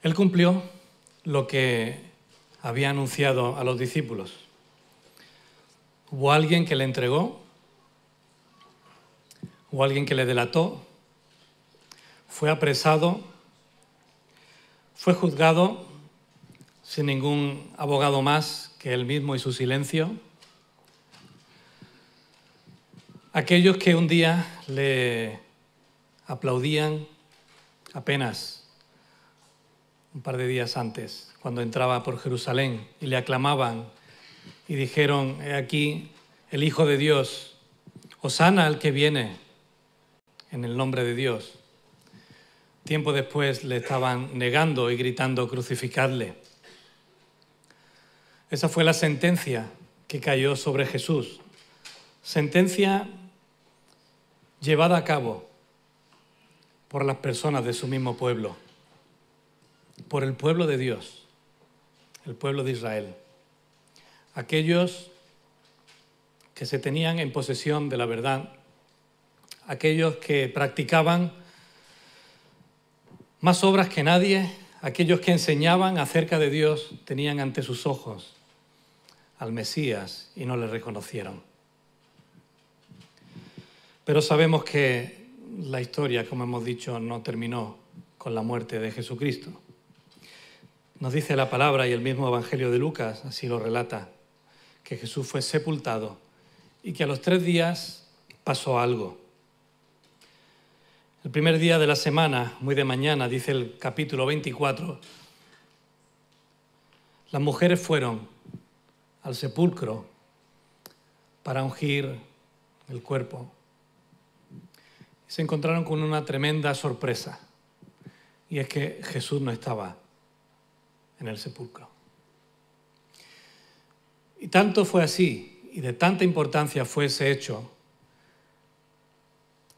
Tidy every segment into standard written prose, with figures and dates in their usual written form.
Él cumplió lo que había anunciado a los discípulos. Hubo alguien que le entregó, hubo alguien que le delató, fue apresado, fue juzgado sin ningún abogado más que él mismo y su silencio. Aquellos que un día le aplaudían apenas un par de días antes, cuando entraba por Jerusalén, y le aclamaban y dijeron: he aquí el Hijo de Dios, hosana al que viene en el nombre de Dios. Tiempo después le estaban negando y gritando: crucificadle. Esa fue la sentencia que cayó sobre Jesús. Sentencia llevada a cabo por las personas de su mismo pueblo, por el pueblo de Dios, el pueblo de Israel. Aquellos que se tenían en posesión de la verdad, aquellos que practicaban más obras que nadie, aquellos que enseñaban acerca de Dios, tenían ante sus ojos al Mesías y no le reconocieron. Pero sabemos que la historia, como hemos dicho, no terminó con la muerte de Jesucristo. Nos dice la palabra, y el mismo Evangelio de Lucas así lo relata, que Jesús fue sepultado y que a los 3 días pasó algo. El primer día de la semana, muy de mañana, dice el capítulo 24, las mujeres fueron al sepulcro para ungir el cuerpo. Y se encontraron con una tremenda sorpresa, y es que Jesús no estaba en el sepulcro. Y tanto fue así, y de tanta importancia fue ese hecho,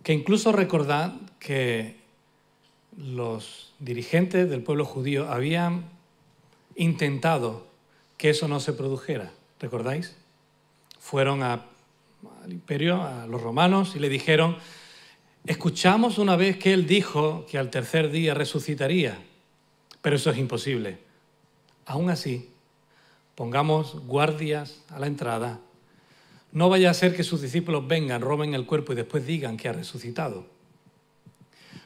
que incluso recordad que los dirigentes del pueblo judío habían intentado que eso no se produjera. ¿Recordáis? Fueron al imperio, a los romanos, y le dijeron: escuchamos una vez que él dijo que al 3er día resucitaría, pero eso es imposible. Aún así, pongamos guardias a la entrada. No vaya a ser que sus discípulos vengan, roben el cuerpo y después digan que ha resucitado.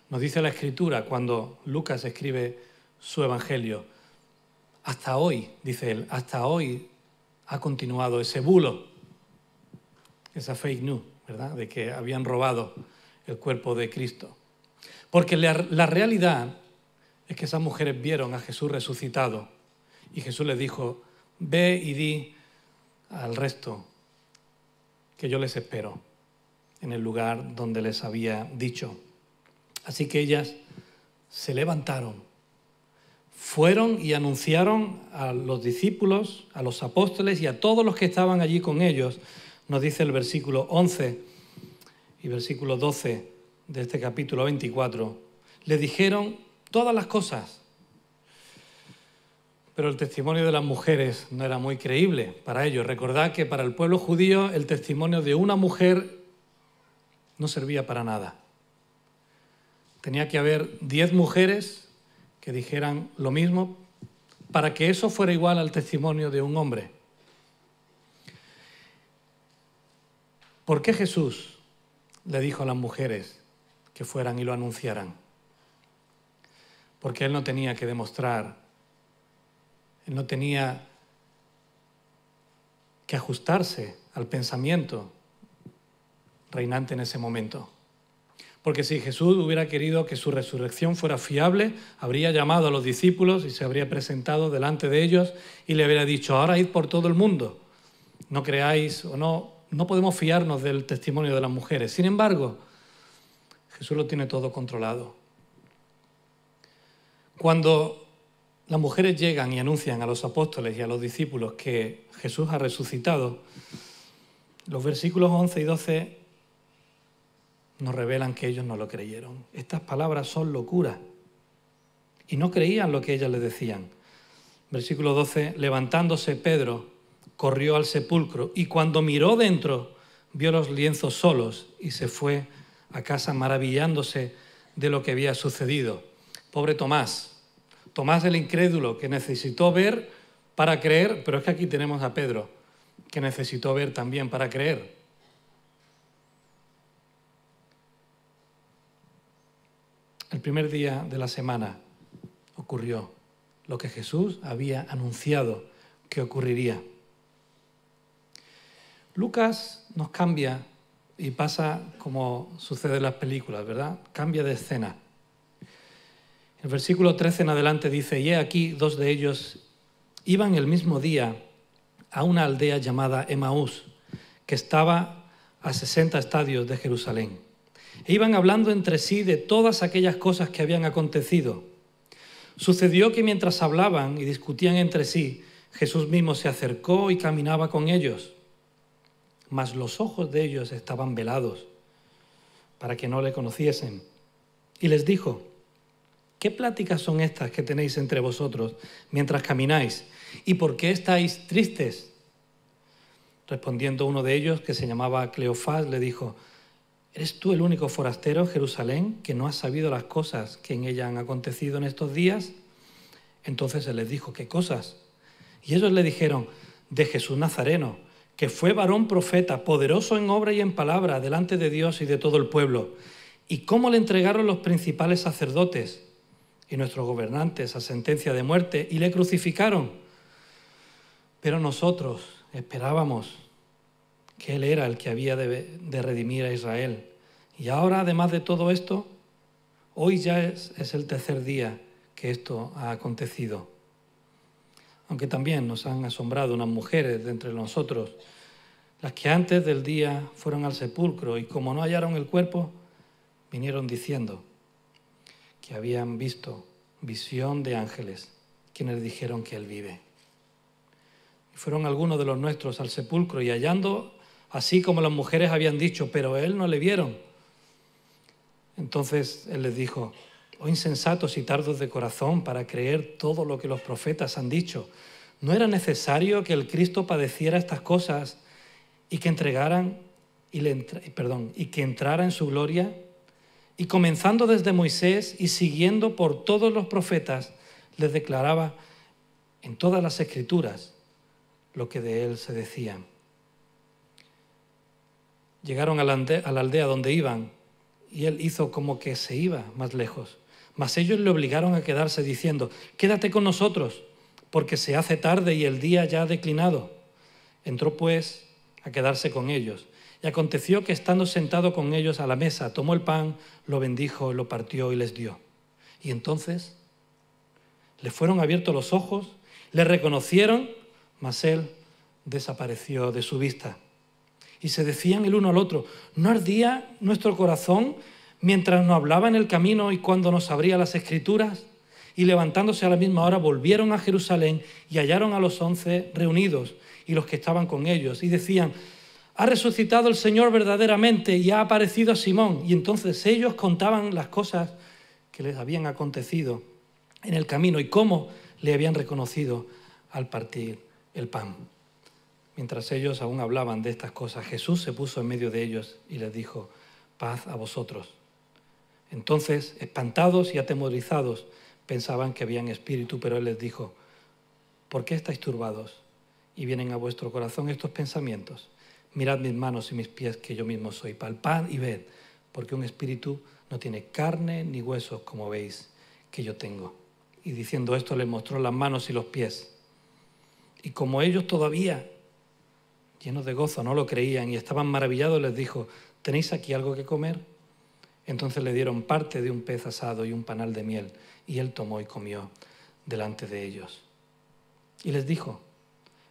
Nos dice la Escritura, cuando Lucas escribe su Evangelio, hasta hoy, dice él, hasta hoy ha continuado ese bulo, esa fake news, ¿verdad?, de que habían robado el cuerpo de Cristo. Porque la realidad es que esas mujeres vieron a Jesús resucitado y Jesús les dijo: ve y di al resto que yo les espero en el lugar donde les había dicho. Así que ellas se levantaron, fueron y anunciaron a los discípulos, a los apóstoles y a todos los que estaban allí con ellos. Nos dice el versículo 11 y versículo 12 de este capítulo 24. Le dijeron todas las cosas. Pero el testimonio de las mujeres no era muy creíble para ellos. Recordad que para el pueblo judío el testimonio de una mujer no servía para nada. Tenía que haber 10 mujeres que dijeran lo mismo para que eso fuera igual al testimonio de un hombre. ¿Por qué Jesús le dijo a las mujeres que fueran y lo anunciaran? Porque él no tenía que demostrar, él no tenía que ajustarse al pensamiento reinante en ese momento. Porque si Jesús hubiera querido que su resurrección fuera fiable, habría llamado a los discípulos y se habría presentado delante de ellos y le habría dicho: ahora id por todo el mundo. No creáis o no podemos fiarnos del testimonio de las mujeres. Sin embargo, Jesús lo tiene todo controlado. Cuando las mujeres llegan y anuncian a los apóstoles y a los discípulos que Jesús ha resucitado, los versículos 11 y 12 nos revelan que ellos no lo creyeron. Estas palabras son locura. Y no creían lo que ellas les decían. Versículo 12, levantándose Pedro, corrió al sepulcro y cuando miró dentro, vio los lienzos solos y se fue a casa maravillándose de lo que había sucedido. Pobre Tomás, Tomás el incrédulo, que necesitó ver para creer, pero es que aquí tenemos a Pedro, que necesitó ver también para creer. El primer día de la semana ocurrió lo que Jesús había anunciado que ocurriría. Lucas nos cambia y pasa como sucede en las películas, ¿verdad? Cambia de escena. El versículo 13 en adelante dice: y he aquí, dos de ellos iban el mismo día a una aldea llamada Emaús, que estaba a 60 estadios de Jerusalén. E iban hablando entre sí de todas aquellas cosas que habían acontecido. Sucedió que mientras hablaban y discutían entre sí, Jesús mismo se acercó y caminaba con ellos. Mas los ojos de ellos estaban velados, para que no le conociesen. Y les dijo: ¿qué pláticas son estas que tenéis entre vosotros mientras camináis? ¿Y por qué estáis tristes? Respondiendo uno de ellos, que se llamaba Cleofás, le dijo: ¿eres tú el único forastero en Jerusalén que no has sabido las cosas que en ella han acontecido en estos días? Entonces él les dijo: ¿qué cosas? Y ellos le dijeron: de Jesús Nazareno, que fue varón profeta, poderoso en obra y en palabra, delante de Dios y de todo el pueblo, y cómo le entregaron los principales sacerdotes y nuestros gobernantes a sentencia de muerte, y le crucificaron. Pero nosotros esperábamos que Él era el que había de redimir a Israel. Y ahora, además de todo esto, hoy ya es el tercer día que esto ha acontecido. Aunque también nos han asombrado unas mujeres de entre nosotros, las que antes del día fueron al sepulcro y como no hallaron el cuerpo, vinieron diciendo que habían visto visión de ángeles, quienes dijeron que Él vive. Y fueron algunos de los nuestros al sepulcro y hallando así como las mujeres habían dicho, pero Él no le vieron. Entonces Él les dijo: oh insensatos y tardos de corazón para creer todo lo que los profetas han dicho. ¿No era necesario que el Cristo padeciera estas cosas y que entrara en su gloria? Y comenzando desde Moisés y siguiendo por todos los profetas, les declaraba en todas las Escrituras lo que de Él se decía. Llegaron a la aldea donde iban y Él hizo como que se iba más lejos. Mas ellos le obligaron a quedarse diciendo: quédate con nosotros, porque se hace tarde y el día ya ha declinado. Entró pues a quedarse con ellos. Y aconteció que estando sentado con ellos a la mesa, tomó el pan, lo bendijo, lo partió y les dio. Y entonces le fueron abiertos los ojos, le reconocieron, mas Él desapareció de su vista. Y se decían el uno al otro: ¿no ardía nuestro corazón mientras nos hablaba en el camino y cuando nos abría las Escrituras? Y levantándose a la misma hora volvieron a Jerusalén y hallaron a los 11 reunidos y los que estaban con ellos, y decían: ha resucitado el Señor verdaderamente y ha aparecido a Simón. Y entonces ellos contaban las cosas que les habían acontecido en el camino y cómo le habían reconocido al partir el pan. Mientras ellos aún hablaban de estas cosas, Jesús se puso en medio de ellos y les dijo: paz a vosotros. Entonces, espantados y atemorizados, pensaban que habían espíritu, pero Él les dijo: ¿por qué estáis turbados y vienen a vuestro corazón estos pensamientos? Mirad mis manos y mis pies, que yo mismo soy. Palpad y ved, porque un espíritu no tiene carne ni huesos, como veis que yo tengo. Y diciendo esto, les mostró las manos y los pies. Y como ellos todavía, llenos de gozo, no lo creían y estaban maravillados, les dijo: ¿tenéis aquí algo que comer? Entonces le dieron parte de un pez asado y un panal de miel, y Él tomó y comió delante de ellos. Y les dijo: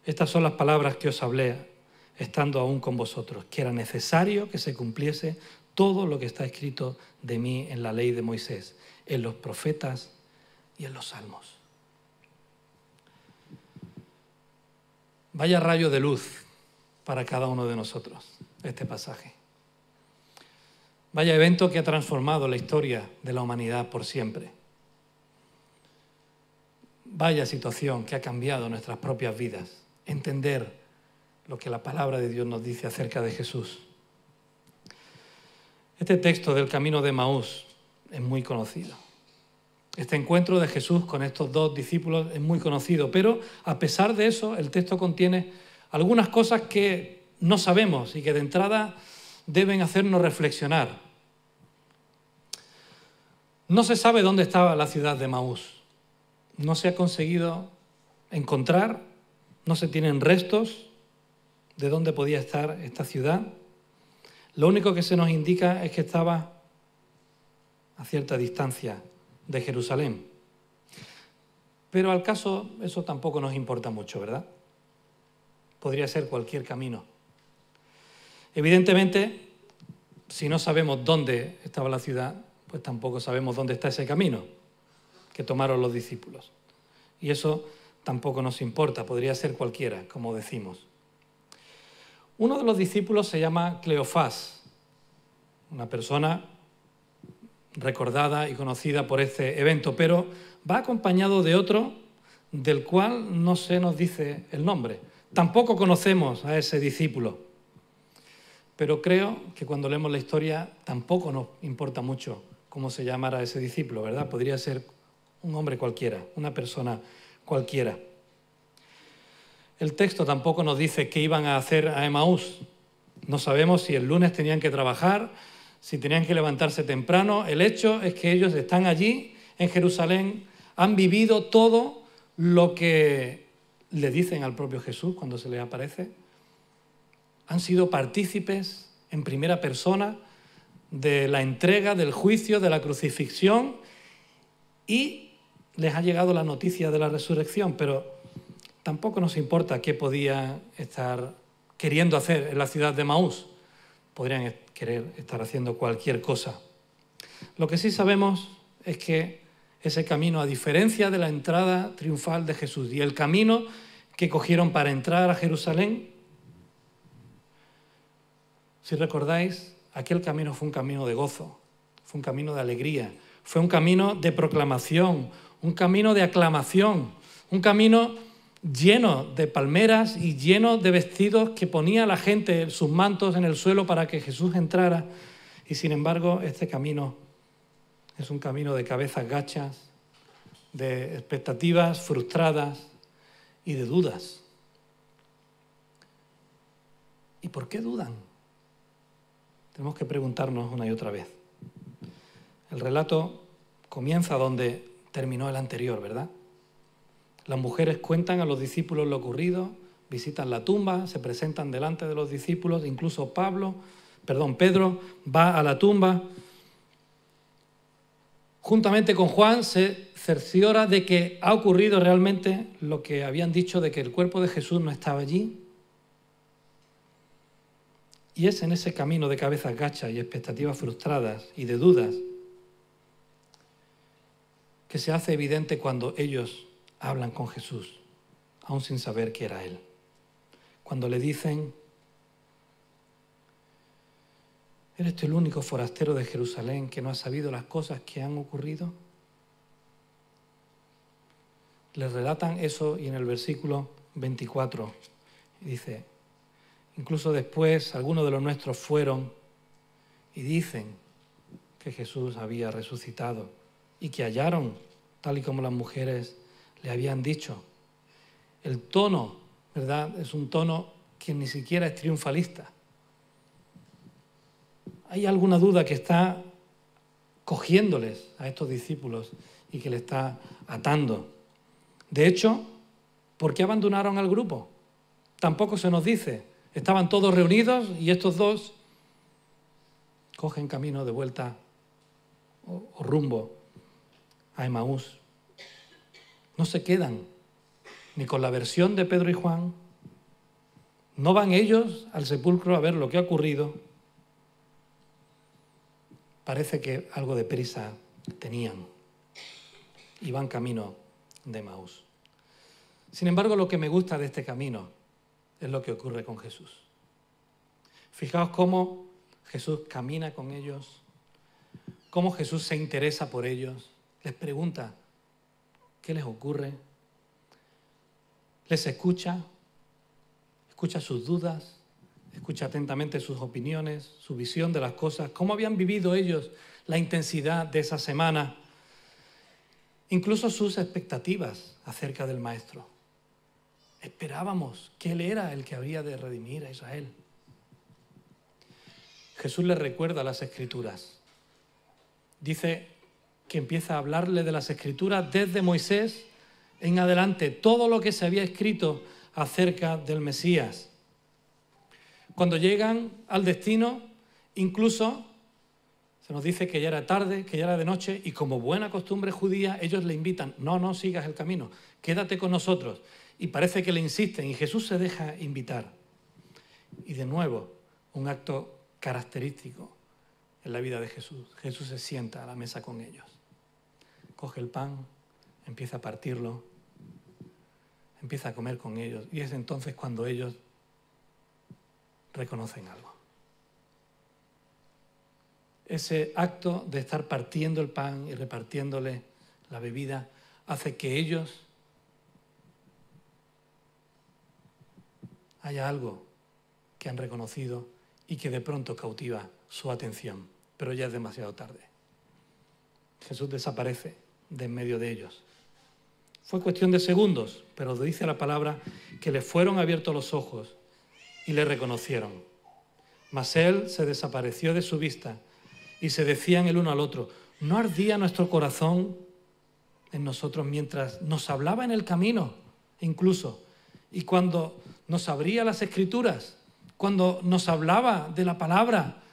estas son las palabras que os hablé estando aún con vosotros, que era necesario que se cumpliese todo lo que está escrito de mí en la ley de Moisés, en los profetas y en los salmos. Vaya rayo de luz para cada uno de nosotros este pasaje. Vaya evento que ha transformado la historia de la humanidad por siempre. Vaya situación que ha cambiado nuestras propias vidas. Entender lo que la palabra de Dios nos dice acerca de Jesús. Este texto del camino de Emaús es muy conocido. Este encuentro de Jesús con estos dos discípulos es muy conocido, pero a pesar de eso, el texto contiene algunas cosas que no sabemos y que de entrada deben hacernos reflexionar. No se sabe dónde estaba la ciudad de Emaús. No se ha conseguido encontrar, no se tienen restos de dónde podía estar esta ciudad. Lo único que se nos indica es que estaba a cierta distancia de Jerusalén. Pero al caso eso tampoco nos importa mucho, ¿verdad? Podría ser cualquier camino. Evidentemente, si no sabemos dónde estaba la ciudad, pues tampoco sabemos dónde está ese camino que tomaron los discípulos. Y eso tampoco nos importa, podría ser cualquiera, como decimos. Uno de los discípulos se llama Cleofás, una persona recordada y conocida por este evento, pero va acompañado de otro del cual no se nos dice el nombre. Tampoco conocemos a ese discípulo, pero creo que cuando leemos la historia tampoco nos importa mucho cómo se llamara ese discípulo, ¿verdad? Podría ser un hombre cualquiera, una persona cualquiera. El texto tampoco nos dice qué iban a hacer a Emaús. No sabemos si el lunes tenían que trabajar, si tenían que levantarse temprano. El hecho es que ellos están allí, en Jerusalén, han vivido todo lo que le dicen al propio Jesús cuando se les aparece. Han sido partícipes en primera persona de la entrega, del juicio, de la crucifixión, y les ha llegado la noticia de la resurrección, pero tampoco nos importa qué podía estar queriendo hacer en la ciudad de Emaús. Podrían querer estar haciendo cualquier cosa. Lo que sí sabemos es que ese camino, a diferencia de la entrada triunfal de Jesús y el camino que cogieron para entrar a Jerusalén, si recordáis, aquel camino fue un camino de gozo, fue un camino de alegría, fue un camino de proclamación, un camino de aclamación, un camino lleno de palmeras y lleno de vestidos que ponía la gente sus mantos en el suelo para que Jesús entrara. Y sin embargo, este camino es un camino de cabezas gachas, de expectativas frustradas y de dudas. ¿Y por qué dudan? Tenemos que preguntarnos una y otra vez. El relato comienza donde terminó el anterior, ¿verdad? Las mujeres cuentan a los discípulos lo ocurrido, visitan la tumba, se presentan delante de los discípulos, incluso Pedro va a la tumba. Juntamente con Juan se cerciora de que ha ocurrido realmente lo que habían dicho, de que el cuerpo de Jesús no estaba allí. Y es en ese camino de cabezas gachas y expectativas frustradas y de dudas que se hace evidente cuando ellos hablan con Jesús, aún sin saber que era Él. Cuando le dicen: ¿eres tú el único forastero de Jerusalén que no ha sabido las cosas que han ocurrido? Les relatan eso y en el versículo 24 dice: incluso después algunos de los nuestros fueron y dicen que Jesús había resucitado y que hallaron, tal y como las mujeres le habían dicho. El tono, ¿verdad?, es un tono que ni siquiera es triunfalista. Hay alguna duda que está cogiéndoles a estos discípulos y que le está atando. De hecho, ¿por qué abandonaron al grupo? Tampoco se nos dice. Estaban todos reunidos y estos dos cogen camino de vuelta o rumbo a Emaús. No se quedan ni con la versión de Pedro y Juan, no van ellos al sepulcro a ver lo que ha ocurrido. Parece que algo de prisa tenían y van camino de Emaús. Sin embargo, lo que me gusta de este camino es lo que ocurre con Jesús. Fijaos cómo Jesús camina con ellos, cómo Jesús se interesa por ellos, les pregunta qué les ocurre, les escucha sus dudas, escucha atentamente sus opiniones, su visión de las cosas, cómo habían vivido ellos la intensidad de esa semana. incluso sus expectativas acerca del Maestro. Esperábamos que Él era el que habría de redimir a Israel. Jesús les recuerda las Escrituras. Dice que empieza a hablarle de las Escrituras desde Moisés en adelante, todo lo que se había escrito acerca del Mesías. Cuando llegan al destino, incluso se nos dice que ya era tarde, que ya era de noche, y como buena costumbre judía, ellos le invitan, no sigas el camino, quédate con nosotros. Y parece que le insisten, y Jesús se deja invitar. Y de nuevo, un acto característico en la vida de Jesús. Jesús se sienta a la mesa con ellos. Coge el pan, empieza a partirlo, empieza a comer con ellos. Y es entonces cuando ellos reconocen algo. Ese acto de estar partiendo el pan y repartiéndole la bebida hace que ellos haya algo que han reconocido y que de pronto cautiva su atención, pero ya es demasiado tarde. Jesús desaparece de en medio de ellos. Fue cuestión de segundos, pero dice la palabra que le fueron abiertos los ojos y le reconocieron. Mas él se desapareció de su vista y se decían el uno al otro, ¿no ardía nuestro corazón en nosotros mientras nos hablaba en el camino, incluso? Y cuando nos abría las Escrituras, cuando nos hablaba de la palabra,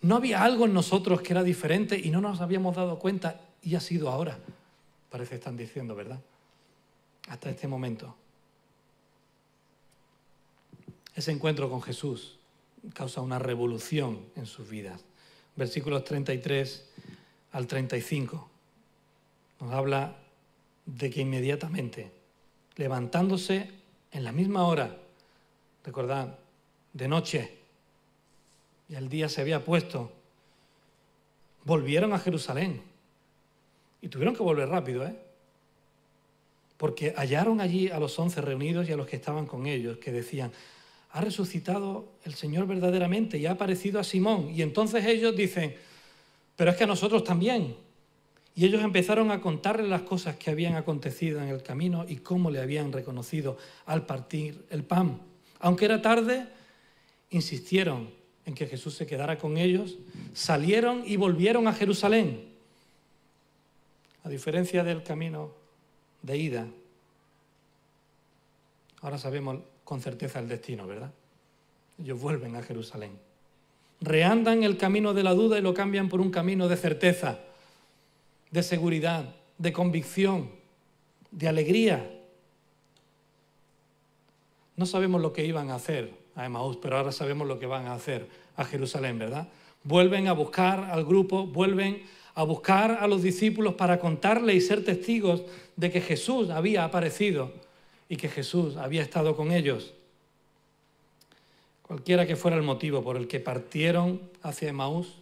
¿no había algo en nosotros que era diferente y no nos habíamos dado cuenta? Y ha sido ahora, parece que están diciendo, ¿verdad? Hasta este momento. Ese encuentro con Jesús causa una revolución en sus vidas. Versículos 33 al 35 nos habla de que inmediatamente, levantándose en la misma hora, recordad, de noche, y el día se había puesto, volvieron a Jerusalén. Y tuvieron que volver rápido, porque hallaron allí a los 11 reunidos y a los que estaban con ellos, que decían, ha resucitado el Señor verdaderamente y ha aparecido a Simón. Y entonces ellos dicen, pero es que a nosotros también. Y ellos empezaron a contarle las cosas que habían acontecido en el camino y cómo le habían reconocido al partir el pan. Aunque era tarde, insistieron en que Jesús se quedara con ellos, salieron y volvieron a Jerusalén. A diferencia del camino de ida, ahora sabemos con certeza el destino, ¿verdad? Ellos vuelven a Jerusalén. Reandan el camino de la duda y lo cambian por un camino de certeza, de seguridad, de convicción, de alegría. No sabemos lo que iban a hacer a Emaús, pero ahora sabemos lo que van a hacer a Jerusalén, ¿verdad? Vuelven a buscar al grupo, vuelven a buscar a los discípulos para contarle y ser testigos de que Jesús había aparecido y que Jesús había estado con ellos. Cualquiera que fuera el motivo por el que partieron hacia Emaús,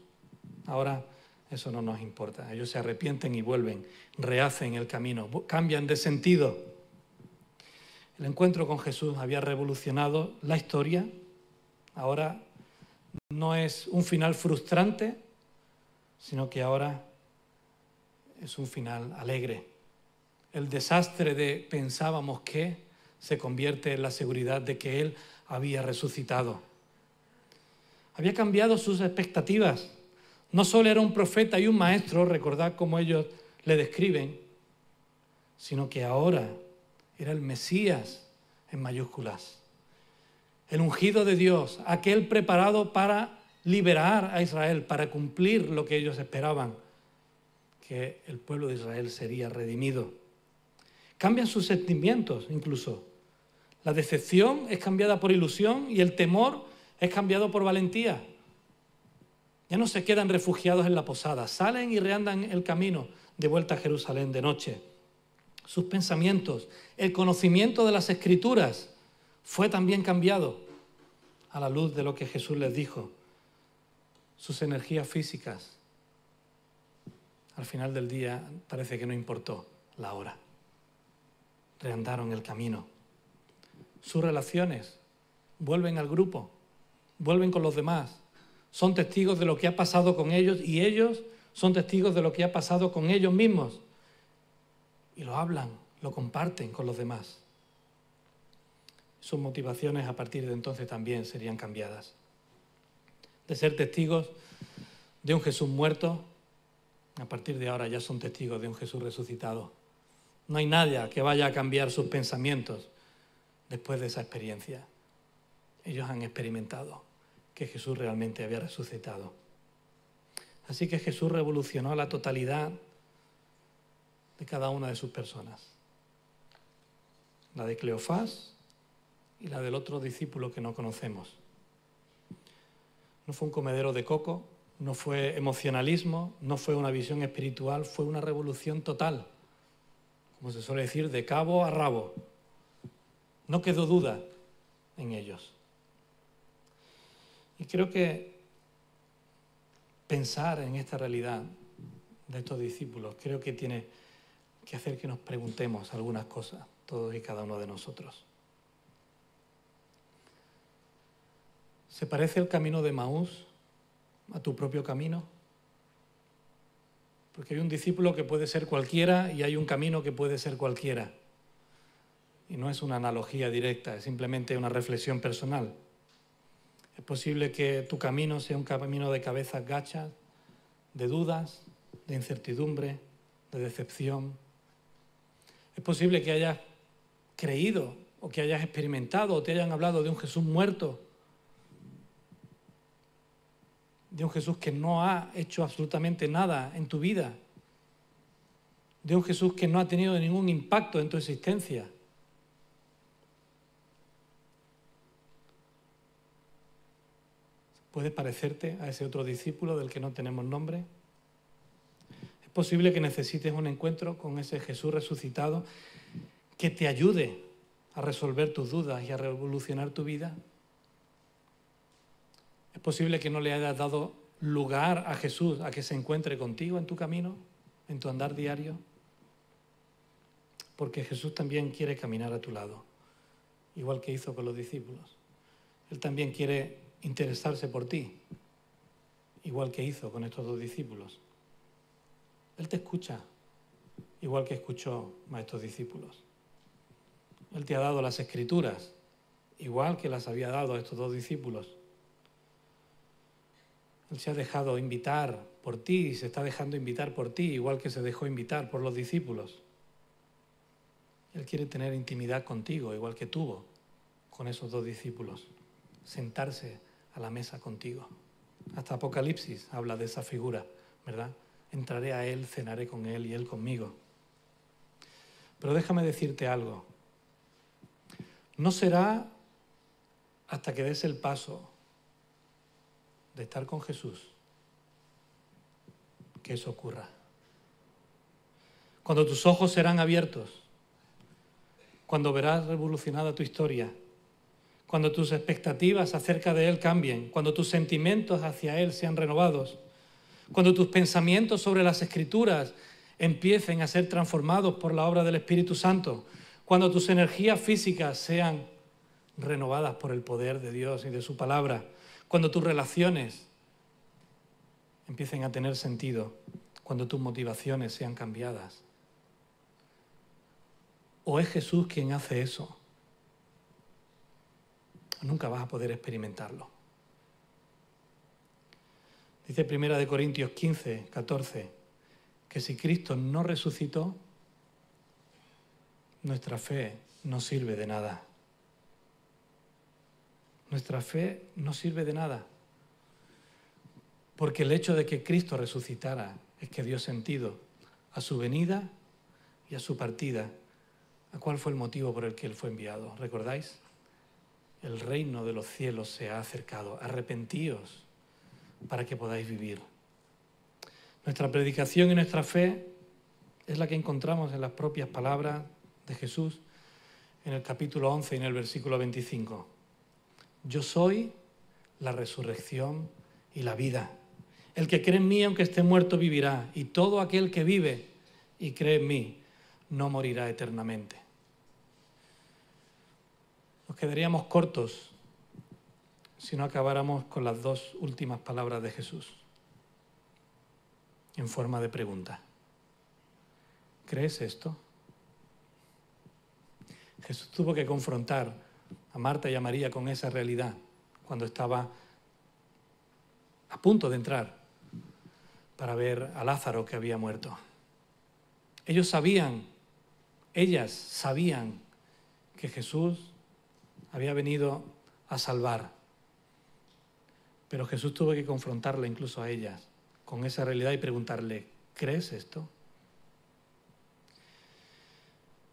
ahora eso no nos importa. Ellos se arrepienten y vuelven, rehacen el camino, cambian de sentido. El encuentro con Jesús había revolucionado la historia. Ahora no es un final frustrante, sino que ahora es un final alegre. El desastre de pensábamos que se convierte en la seguridad de que Él había resucitado. Había cambiado sus expectativas. No solo era un profeta y un maestro, recordad cómo ellos le describen, sino que ahora era el Mesías en mayúsculas. El ungido de Dios, aquel preparado para liberar a Israel, para cumplir lo que ellos esperaban, que el pueblo de Israel sería redimido. Cambian sus sentimientos incluso. La decepción es cambiada por ilusión y el temor es cambiado por valentía. Ya no se quedan refugiados en la posada, salen y reandan el camino de vuelta a Jerusalén de noche. Sus pensamientos, el conocimiento de las Escrituras fue también cambiado a la luz de lo que Jesús les dijo. Sus energías físicas, al final del día parece que no importó la hora. Reandaron el camino. Sus relaciones vuelven al grupo, vuelven con los demás. Son testigos de lo que ha pasado con ellos y ellos son testigos de lo que ha pasado con ellos mismos. y lo hablan, lo comparten con los demás. Sus motivaciones a partir de entonces también serían cambiadas. De ser testigos de un Jesús muerto, a partir de ahora ya son testigos de un Jesús resucitado. No hay nadie que vaya a cambiar sus pensamientos después de esa experiencia. Ellos han experimentado que Jesús realmente había resucitado. Así que Jesús revolucionó a la totalidad de cada una de sus personas. La de Cleofás y la del otro discípulo que no conocemos. No fue un comedero de coco, no fue emocionalismo, no fue una visión espiritual, fue una revolución total. Como se suele decir, de cabo a rabo. No quedó duda en ellos. Y creo que pensar en esta realidad de estos discípulos, creo que tiene que hacer que nos preguntemos algunas cosas, todos y cada uno de nosotros. ¿Se parece el camino de Emaús a tu propio camino? Porque hay un discípulo que puede ser cualquiera y hay un camino que puede ser cualquiera. Y no es una analogía directa, es simplemente una reflexión personal. Es posible que tu camino sea un camino de cabezas gachas, de dudas, de incertidumbre, de decepción. Es posible que hayas creído o que hayas experimentado o te hayan hablado de un Jesús muerto, de un Jesús que no ha hecho absolutamente nada en tu vida, de un Jesús que no ha tenido ningún impacto en tu existencia. ¿Puede parecerte a ese otro discípulo del que no tenemos nombre? Es posible que necesites un encuentro con ese Jesús resucitado que te ayude a resolver tus dudas y a revolucionar tu vida. Es posible que no le hayas dado lugar a Jesús a que se encuentre contigo en tu camino, en tu andar diario. Porque Jesús también quiere caminar a tu lado, igual que hizo con los discípulos. Él también quiere interesarse por ti, igual que hizo con estos dos discípulos. Él te escucha, igual que escuchó a estos discípulos. Él te ha dado las Escrituras, igual que las había dado a estos dos discípulos. Él se ha dejado invitar por ti y se está dejando invitar por ti, igual que se dejó invitar por los discípulos. Él quiere tener intimidad contigo, igual que tuvo con esos dos discípulos. Sentarse a la mesa contigo. Hasta Apocalipsis habla de esa figura, ¿verdad? Entraré a Él, cenaré con Él y Él conmigo. Pero déjame decirte algo. No será hasta que des el paso de estar con Jesús que eso ocurra. Cuando tus ojos serán abiertos, cuando verás revolucionada tu historia, cuando tus expectativas acerca de Él cambien, cuando tus sentimientos hacia Él sean renovados, cuando tus pensamientos sobre las Escrituras empiecen a ser transformados por la obra del Espíritu Santo, cuando tus energías físicas sean renovadas por el poder de Dios y de su palabra, cuando tus relaciones empiecen a tener sentido, cuando tus motivaciones sean cambiadas. ¿O es Jesús quien hace eso? Nunca vas a poder experimentarlo. Dice 1 Corintios 15, 14, que si Cristo no resucitó, nuestra fe no sirve de nada. Nuestra fe no sirve de nada. Porque el hecho de que Cristo resucitara es que dio sentido a su venida y a su partida. ¿A cuál fue el motivo por el que Él fue enviado? ¿Recordáis? El reino de los cielos se ha acercado. Arrepentíos para que podáis vivir. Nuestra predicación y nuestra fe es la que encontramos en las propias palabras de Jesús en el capítulo 11 y en el versículo 25. Yo soy la resurrección y la vida. El que cree en mí, aunque esté muerto, vivirá. Y todo aquel que vive y cree en mí, no morirá eternamente. Nos quedaríamos cortos si no acabáramos con las dos últimas palabras de Jesús, en forma de pregunta. ¿Crees esto? Jesús tuvo que confrontar a Marta y a María con esa realidad cuando estaba a punto de entrar para ver a Lázaro que había muerto. Ellas sabían que Jesús había venido a salvar, pero Jesús tuvo que confrontarla incluso a ellas con esa realidad y preguntarle, ¿crees esto?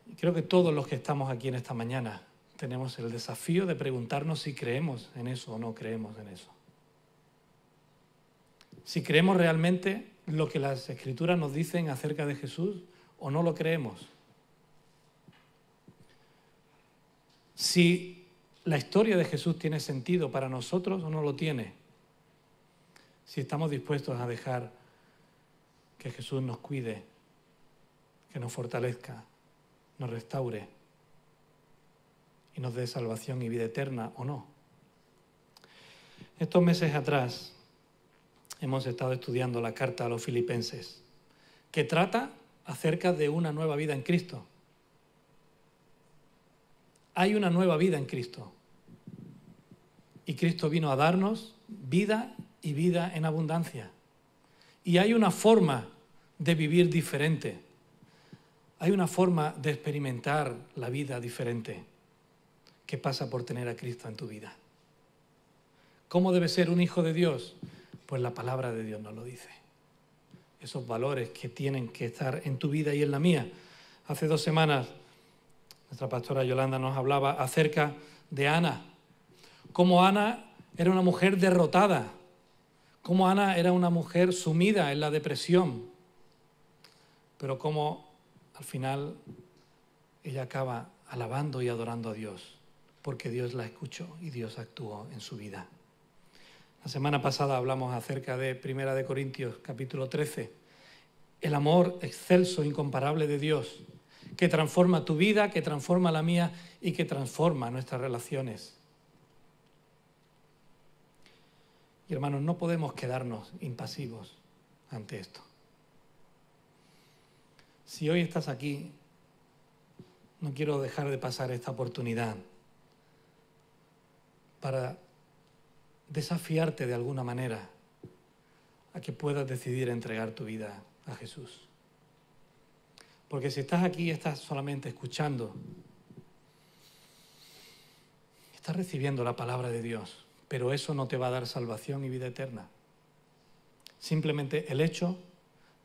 Y creo que todos los que estamos aquí en esta mañana tenemos el desafío de preguntarnos si creemos en eso o no creemos en eso. Si creemos realmente lo que las Escrituras nos dicen acerca de Jesús o no lo creemos. Si la historia de Jesús tiene sentido para nosotros o no lo tiene. Si estamos dispuestos a dejar que Jesús nos cuide, que nos fortalezca, nos restaure y nos dé salvación y vida eterna o no. Estos meses atrás hemos estado estudiando la carta a los Filipenses, que trata acerca de una nueva vida en Cristo. Hay una nueva vida en Cristo. Y Cristo vino a darnos vida y vida en abundancia. Y hay una forma de vivir diferente. Hay una forma de experimentar la vida diferente que pasa por tener a Cristo en tu vida. ¿Cómo debe ser un hijo de Dios? Pues la palabra de Dios nos lo dice. Esos valores que tienen que estar en tu vida y en la mía. Hace 2 semanas nuestra pastora Yolanda nos hablaba acerca de Ana. Cómo Ana era una mujer derrotada. Cómo Ana era una mujer sumida en la depresión. Pero cómo al final ella acaba alabando y adorando a Dios. Porque Dios la escuchó y Dios actuó en su vida. La semana pasada hablamos acerca de 1 de Corintios, capítulo 13. El amor excelso, incomparable de Dios, que transforma tu vida, que transforma la mía y que transforma nuestras relaciones. Y hermanos, no podemos quedarnos impasivos ante esto. Si hoy estás aquí, no quiero dejar de pasar esta oportunidad para desafiarte de alguna manera a que puedas decidir entregar tu vida a Jesús. Porque si estás aquí y estás solamente escuchando, estás recibiendo la palabra de Dios, pero eso no te va a dar salvación y vida eterna. Simplemente el hecho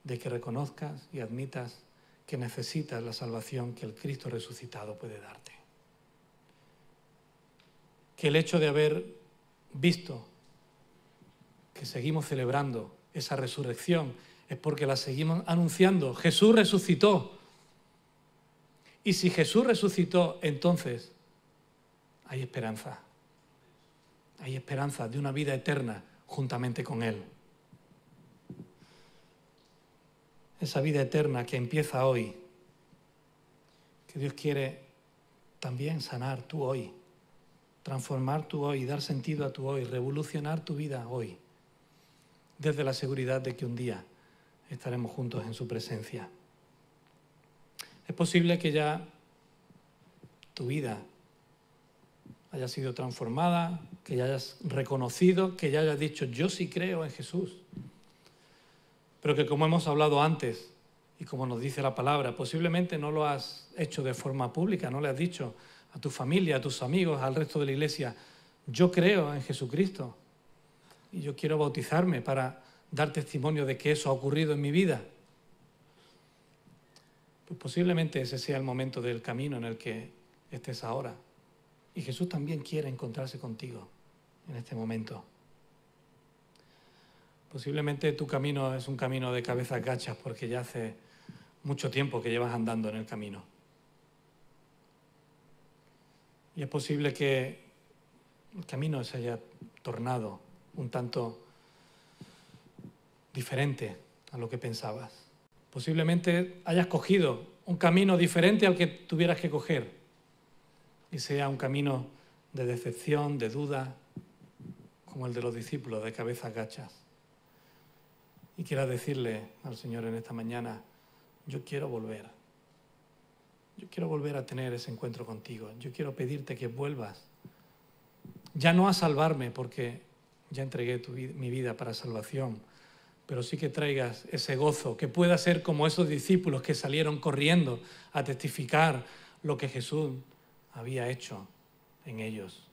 de que reconozcas y admitas que necesitas la salvación que el Cristo resucitado puede darte. Que el hecho de haber visto que seguimos celebrando esa resurrección es porque la seguimos anunciando. Jesús resucitó. Y si Jesús resucitó, entonces hay esperanza. Hay esperanza de una vida eterna juntamente con Él. Esa vida eterna que empieza hoy, que Dios quiere también sanar tú hoy, transformar tu hoy, dar sentido a tu hoy, revolucionar tu vida hoy, desde la seguridad de que un día estaremos juntos en su presencia. Es posible que ya tu vida haya sido transformada, que ya hayas reconocido, que ya hayas dicho, yo sí creo en Jesús. Pero que como hemos hablado antes, y como nos dice la palabra, posiblemente no lo has hecho de forma pública, no le has dicho a tu familia, a tus amigos, al resto de la iglesia, yo creo en Jesucristo y yo quiero bautizarme para dar testimonio de que eso ha ocurrido en mi vida. Pues posiblemente ese sea el momento del camino en el que estés ahora. Y Jesús también quiere encontrarse contigo en este momento. Posiblemente tu camino es un camino de cabezas gachas porque ya hace mucho tiempo que llevas andando en el camino. Y es posible que el camino se haya tornado un tanto diferente a lo que pensabas. Posiblemente hayas cogido un camino diferente al que tuvieras que coger y sea un camino de decepción, de duda, como el de los discípulos de cabezas gachas. Y quieras decirle al Señor en esta mañana, yo quiero volver yo quiero volver a tener ese encuentro contigo. Yo quiero pedirte que vuelvas. Ya no a salvarme, porque ya entregué mi vida para salvación, pero sí que traigas ese gozo, que pueda ser como esos discípulos que salieron corriendo a testificar lo que Jesús había hecho en ellos.